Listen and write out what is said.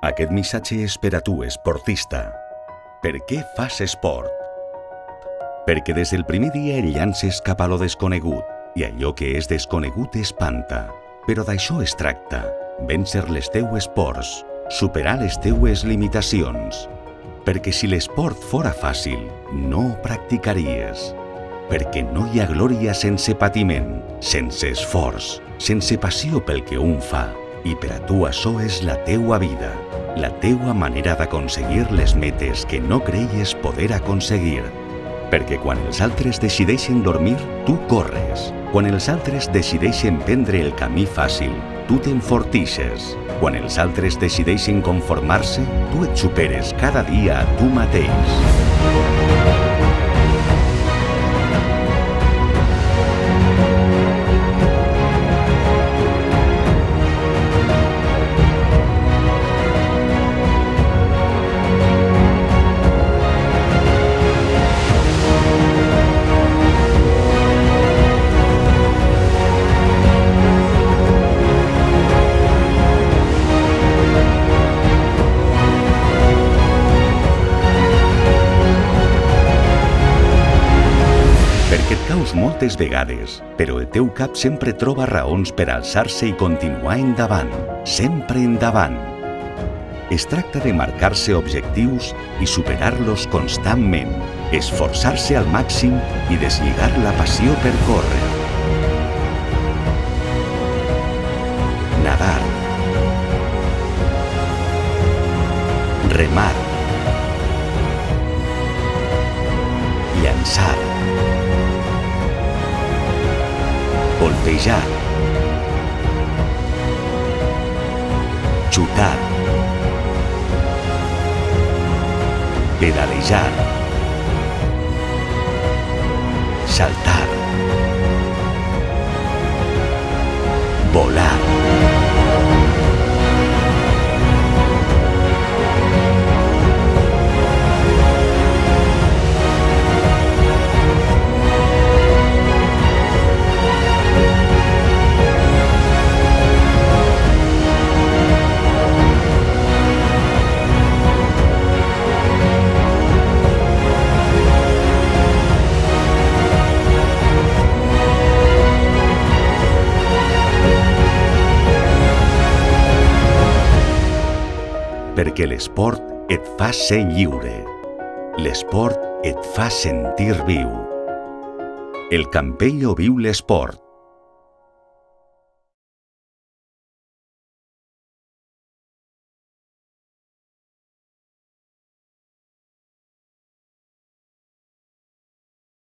Aquest missatge és per a tu, esportista. Per què fas esport? Perquè des del primer dia et llances cap a lo desconegut, i allò que és desconegut espanta. Però d'això es tracta, vèncer les teues pors, superar les teues limitacions. Perquè si l'esport fora fàcil, no ho practicaries. Perquè no hi ha glòria sense patiment, sense esforç, sense passió pel que un fa. I per a tu això és la teua vida, la teua manera d'aconseguir les metes que no creies poder aconseguir. Perquè quan els altres decideixen dormir, tu corres. Quan els altres decideixen prendre el camí fàcil, tu t'enfortixes. Quan els altres decideixen conformar-se, tu et superes cada dia a tu mateix. Perquè et caus moltes vegades, però el teu cap sempre troba raons per alçar-se i continuar endavant, sempre endavant. Es tracta de marcar-se objectius i superar-los constantment, esforçar-se al màxim i deslligar la passió per córrer. Nadar. Remar. Llançar. Voltejar. Xutar. Pedalejar. Saltar. Volar. Perquè l'esport et fa ser lliure. L'esport et fa sentir viu. El Campello viu l'esport.